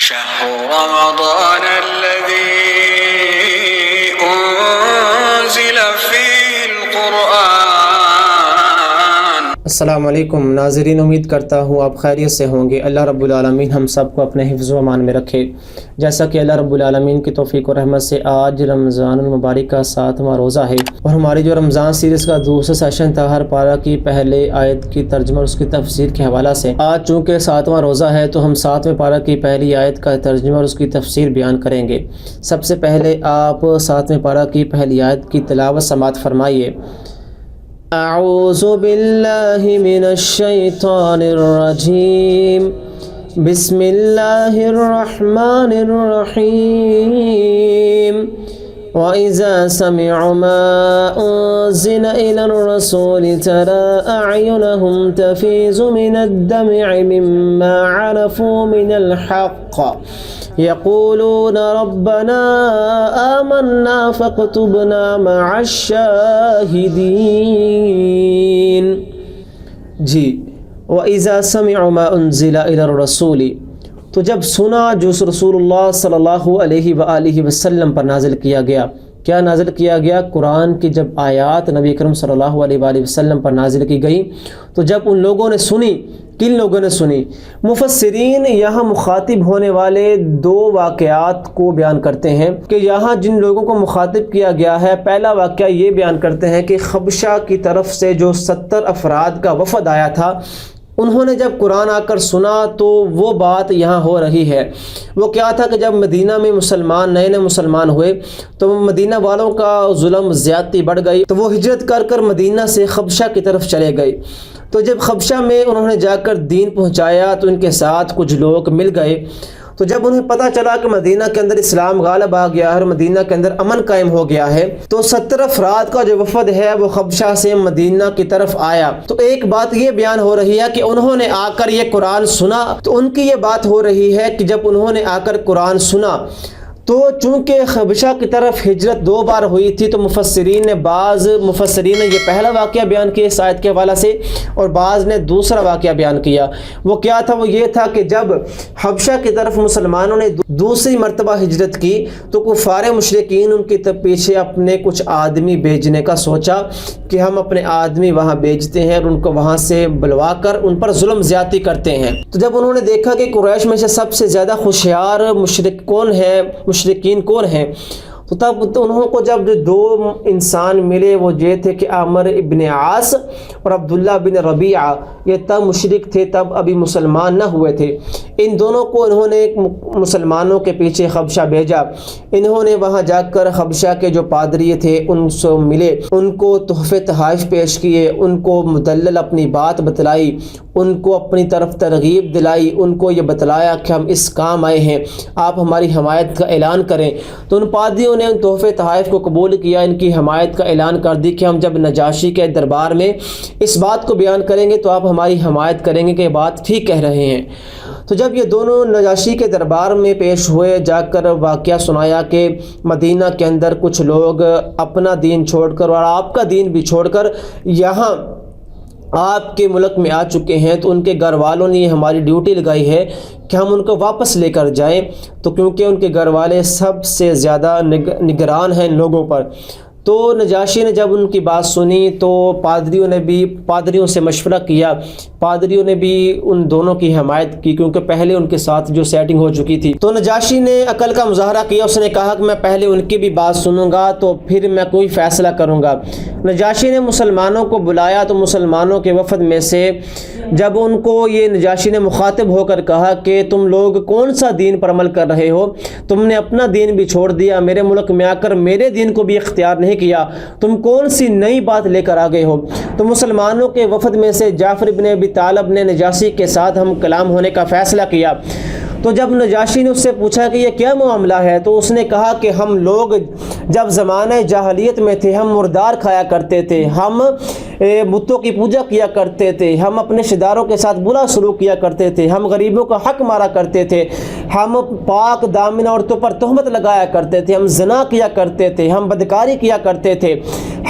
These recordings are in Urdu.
شهر رمضان الذي أنزل فيه القرآن۔ السلام علیکم ناظرین، امید کرتا ہوں آپ خیریت سے ہوں گے۔ اللہ رب العالمین ہم سب کو اپنے حفظ و امان میں رکھے۔ جیسا کہ اللہ رب العالمین کی توفیق و رحمت سے آج رمضان المبارک کا 7واں روزہ ہے، اور ہماری جو رمضان سیریز کا دوسرا سیشن تھا ہر پارہ کی پہلے آیت کی ترجمہ اور اس کی تفسیر کے حوالہ سے، آج چونکہ 7واں روزہ ہے تو ہم 7ویں پارہ کی پہلی آیت کا ترجمہ اور اس کی تفسیر بیان کریں گے۔ سب سے پہلے آپ 7ویں پارہ کی پہلی آیت کی تلاوت سماعت فرمائیے۔ اعوذ باللہ من الشیطان الرجیم، بسم اللہ الرحمن الرحیم۔ وَإِذَا سَمِعُوا مَا أُنزِلَ إِلَى الرَّسُولِ تَرَىٰ أَعْيُنَهُمْ تَفِيضُ مِنَ الدَّمْعِ مِمَّا عَرَفُوا مِنَ الْحَقِّ يَقُولُونَ رَبَّنَا آمَنَّا فَاكْتُبْنَا مَعَ الشَّاهِدِينَ۔ جی، وَإِذَا سَمِعُوا مَا أُنزِلَ إِلَى الرَّسُولِ، تو جب سنا جو رسول اللہ صلی اللہ علیہ وآلہ وسلم پر نازل کیا گیا۔ کیا نازل کیا گیا؟ قرآن کی جب آیات نبی اکرم صلی اللہ علیہ وآلہ وسلم پر نازل کی گئی تو جب ان لوگوں نے سنی، کن لوگوں نے سنی؟ مفسرین یہاں مخاطب ہونے والے دو واقعات کو بیان کرتے ہیں کہ یہاں جن لوگوں کو مخاطب کیا گیا ہے، پہلا واقعہ یہ بیان کرتے ہیں کہ حبشہ کی طرف سے جو 70 افراد کا وفد آیا تھا، انہوں نے جب قرآن آ کر سنا تو وہ بات یہاں ہو رہی ہے۔ وہ کیا تھا کہ جب مدینہ میں نئے مسلمان ہوئے تو مدینہ والوں کا ظلم زیادتی بڑھ گئی، تو وہ ہجرت کر کر مدینہ سے حبشہ کی طرف چلے گئے۔ تو جب حبشہ میں انہوں نے جا کر دین پہنچایا تو ان کے ساتھ کچھ لوگ مل گئے۔ تو جب انہیں پتہ چلا کہ مدینہ کے اندر اسلام غالب آ گیا ہے اور مدینہ کے اندر امن قائم ہو گیا ہے، تو 70 افراد کا جو وفد ہے وہ حبشہ سے مدینہ کی طرف آیا۔ تو ایک بات یہ بیان ہو رہی ہے کہ انہوں نے آ کر یہ قرآن سنا، تو ان کی یہ بات ہو رہی ہے کہ جب انہوں نے آ کر قرآن سنا تو چونکہ حبشہ کی طرف ہجرت 2 بار ہوئی تھی، تو بعض مفسرین نے یہ پہلا واقعہ بیان کیا اس آیت کے حوالہ سے، اور بعض نے دوسرا واقعہ بیان کیا۔ وہ کیا تھا؟ وہ یہ تھا کہ جب حبشہ کی طرف مسلمانوں نے دوسری مرتبہ ہجرت کی تو کفار مشرکین ان کے پیچھے اپنے کچھ آدمی بھیجنے کا سوچا کہ ہم اپنے آدمی وہاں بھیجتے ہیں اور ان کو وہاں سے بلوا کر ان پر ظلم زیادتی کرتے ہیں۔ تو جب انہوں نے دیکھا کہ قریش میں سے سب سے زیادہ ہوشیار مشرکین کون ہیں، تو تب انہوں کو جب 2 انسان ملے، وہ یہ تھے کہ عامر ابن عاص اور عبداللہ بن ربیعہ، یہ تب مشرک تھے، تب ابھی مسلمان نہ ہوئے تھے۔ ان دونوں کو انہوں نے مسلمانوں کے پیچھے حبشہ بھیجا۔ انہوں نے وہاں جا کر حبشہ کے جو پادری تھے ان سے ملے، ان کو تحفے تحائف پیش کیے، ان کو مدلل اپنی بات بتلائی، ان کو اپنی طرف ترغیب دلائی، ان کو یہ بتلایا کہ ہم اس کام آئے ہیں، آپ ہماری حمایت کا اعلان کریں۔ تو ان پادریوں نے ان تحفے تحائف کو قبول کیا، ان کی حمایت کا اعلان کر دی کہ ہم جب نجاشی کے دربار میں اس بات کو بیان کریں گے تو آپ ہماری حمایت کریں گے کہ یہ بات ٹھیک کہہ رہے ہیں۔ تو جب یہ دونوں نجاشی کے دربار میں پیش ہوئے، جا کر واقعہ سنایا کہ مدینہ کے اندر کچھ لوگ اپنا دین چھوڑ کر اور آپ کا دین بھی چھوڑ کر یہاں آپ کے ملک میں آ چکے ہیں، تو ان کے گھر والوں نے ہماری ڈیوٹی لگائی ہے کہ ہم ان کو واپس لے کر جائیں، تو کیونکہ ان کے گھر والے سب سے زیادہ نگران ہیں ان لوگوں پر۔ تو نجاشی نے جب ان کی بات سنی تو پادریوں سے مشورہ کیا، پادریوں نے بھی ان دونوں کی حمایت کی کیونکہ پہلے ان کے ساتھ جو سیٹنگ ہو چکی تھی۔ تو نجاشی نے عقل کا مظاہرہ کیا، اس نے کہا کہ میں پہلے ان کی بھی بات سنوں گا تو پھر میں کوئی فیصلہ کروں گا۔ نجاشی نے مسلمانوں کو بلایا، تو مسلمانوں کے وفد میں سے جب ان کو یہ نجاشی نے مخاطب ہو کر کہا کہ تم لوگ کون سا دین پر عمل کر رہے ہو، تم نے اپنا دین بھی چھوڑ دیا، میرے ملک میں آ کر میرے دین کو بھی اختیار نہیں کیا، تم کون سی نئی بات لے کر آ گئے ہو؟ تو مسلمانوں کے وفد میں سے جعفر بن ابی طالب نے نجاشی کے ساتھ ہم کلام ہونے کا فیصلہ کیا۔ تو جب نجاشی نے اس سے پوچھا کہ یہ کیا معاملہ ہے، تو اس نے کہا کہ ہم لوگ جب زمانہ جاہلیت میں تھے ہم مردار کھایا کرتے تھے، ہم بتوں کی پوجا کیا کرتے تھے، ہم اپنے رشتہ داروں کے ساتھ برا سلوک کیا کرتے تھے، ہم غریبوں کا حق مارا کرتے تھے، ہم پاک دامن عورتوں پر تہمت لگایا کرتے تھے، ہم زنا کیا کرتے تھے، ہم بدکاری کیا کرتے تھے،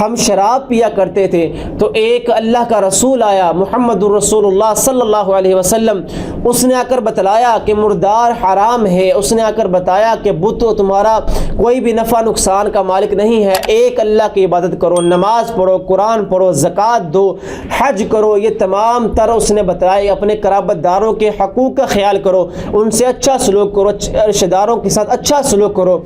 ہم شراب پیا کرتے تھے۔ تو ایک اللہ کا رسول آیا محمد الرسول اللہ صلی اللہ علیہ وسلم، اس نے آ کر بتلایا کہ مردار حرام ہے، اس نے آ کر بتایا کہ بت تمہارا کوئی بھی نفع نقصان کا مالک نہیں ہے، ایک اللہ کی عبادت کرو، نماز پڑھو، قرآن پڑھو، زکوٰۃ دو، حج کرو، یہ تمام تر اس نے بتائے۔ اپنے قرابت داروں کے حقوق کا خیال کرو، ان سے اچھا سلوک کرو، رشتہ داروں کے ساتھ اچھا سلوک کرو۔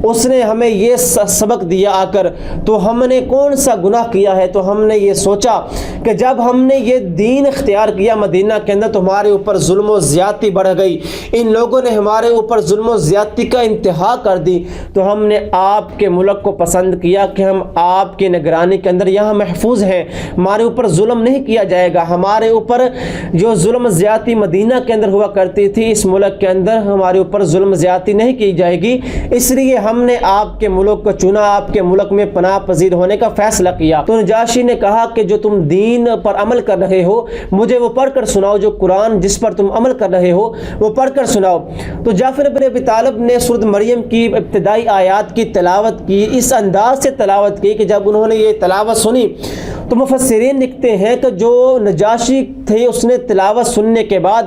اس نے ہمیں یہ سبق دیا آ کر، تو ہم نے کون سا گناہ کیا ہے؟ تو ہم نے یہ سوچا کہ جب ہم نے یہ دین اختیار کیا مدینہ کے اندر تو ہمارے اوپر ظلم و زیادتی بڑھ گئی، ان لوگوں نے ہمارے اوپر ظلم و زیادتی کا انتہا کر دی، تو ہم نے آپ کے ملک کو پسند کیا کہ ہم آپ کی نگرانی کے اندر یہاں محفوظ ہیں، ہمارے اوپر ظلم نہیں کیا جائے گا، ہمارے اوپر جو ظلم زیادتی مدینہ کے اندر ہوا کرتی تھی اس ملک کے اندر ہمارے اوپر ظلم زیادتی نہیں کی جائے گی، اس لیے ہم نے آپ کے ملک کو چنا، آپ کے ملک میں پناہ پذیر ہونے کا فیصلہ کیا۔ تو نجاشی نے کہا کہ جو تم دین پر عمل کر رہے ہو مجھے وہ پڑھ کر سناؤ، جو قرآن جس پر تم عمل کر رہے ہو وہ پڑھ کر سناؤ۔ تو جعفر بن ابی طالب نے سورۃ مریم کی ابتدائی آیات کی تلاوت کی، اس انداز سے تلاوت کی کہ جب انہوں نے یہ تلاوت سنی تو مفسرین لکھتے ہیں کہ جو نجاشی تھے اس نے تلاوت سننے کے بعد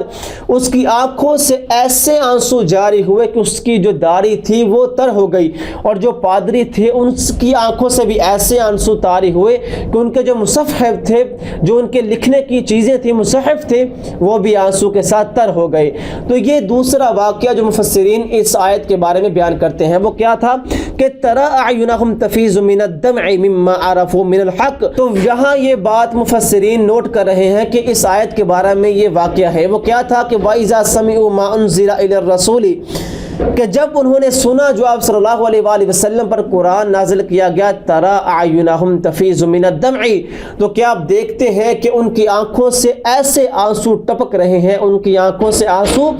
اس کی آنکھوں سے ایسے آنسو جاری ہوئے کہ اس کی جو داڑھی تھی وہ تر ہو گئی، اور جو پادری تھے ان کی آنکھوں سے بھی ایسے آنسو طاری ہوئے کہ ان کے جو مصحف تھے، جو ان کے لکھنے کی چیزیں تھیں، مصحف تھے، وہ بھی آنسو کے ساتھ تر ہو گئے۔ تو یہ دوسرا واقعہ جو مفسرین اس آیت کے بارے میں بیان کرتے ہیں وہ کیا تھا کہ ترى اعینہم تفیض من الدمع مما عرفوا من الحق۔ تو یہاں یہ بات مفسرین نوٹ کر رہے ہیں کہ اس آیت کے بارے میں یہ واقعہ ہے، وہ کیا تھا کہ وَإِذَا سَمِعُوا مَا أُنزِلَ إِلَى الرَّسُولِ، کہ جب انہوں نے سنا جو آپ صلی اللہ علیہ وآلہ وسلم پر قرآن نازل کیا گیا، ترى اعینہم تفیض من الدمع، تو کیا آپ دیکھتے ہیں کہ ان کی آنکھوں سے ایسے آنسو ٹپک رہے ہیں، ان کی آنکھوں سے آنسو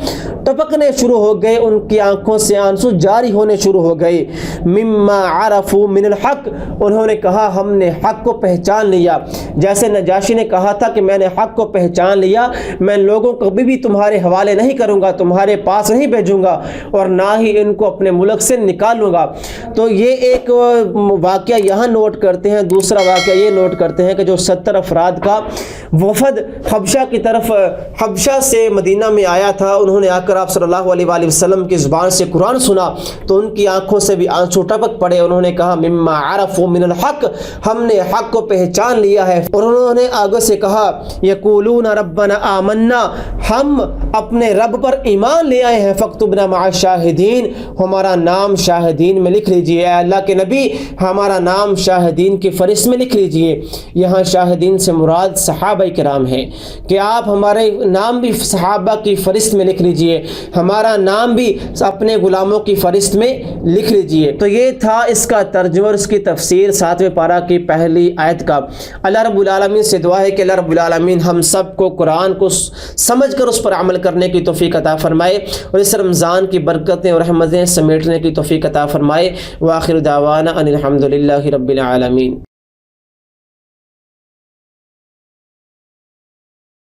ٹپکنے شروع ہو گئے، ان کی آنکھوں سے آنسو جاری ہونے شروع ہو گئے۔ مما عرفوا من الحق، انہوں نے کہا ہم نے حق کو پہچان لیا، جیسے نجاشی نے کہا تھا کہ میں نے حق کو پہچان لیا، میں لوگوں کو کبھی بھی تمہارے حوالے نہیں کروں گا، تمہارے پاس نہیں بھیجوں گا، اور نہ ہی ان کو اپنے ملک سے نکالوں گا۔ تو یہ ایک واقعہ یہاں نوٹ کرتے ہیں۔ دوسرا واقعہ یہ نوٹ کرتے ہیں کہ جو 70 افراد کا وفد حبشہ کی طرف حبشہ سے مدینہ میں آیا تھا، انہوں نے آ کر آپ صلی اللہ علیہ وآلہ وسلم کی زبان سے قرآن سنا تو ان کی آنکھوں سے بھی آنسو ٹپک پڑے، انہوں نے کہا مما عرفوا من الحق، ہم نے حق کو پہچان لیا ہے، اور انہوں نے آگے سے کہا یقولون ربنا آمنا، ہم اپنے رب پر ایمان لے آئے ہیں، فاکتبنا مع الشاہدین، ہمارا نام شاہدین میں لکھ لیجئے، اے اللہ کے نبی ہمارا نام شاہدین کی فہرست میں لکھ لیجئے۔ یہاں شاہدین سے مراد صحابہ کرام ہے کہ آپ ہمارے نام بھی صحابہ کی فہرست میں لکھ لیجئے، ہمارا نام بھی اپنے غلاموں کی فہرست میں لکھ لیجئے۔ تو یہ تھا اس کا ترجمہ اور اس کی تفسیر 7ویں پارہ کی پہلی آیت کا۔ اللہ رب العالمین سے دعا ہے کہ اللہ رب العالمین ہم سب کو قرآن کو سمجھ کر اس پر عمل کرنے کی توفیق عطا فرمائے، اور اس رمضان کی برکتیں اور رحمتیں سمیٹنے کی توفیق عطا فرمائے۔ وآخر دعوانا ان الحمد للہ رب العالمین۔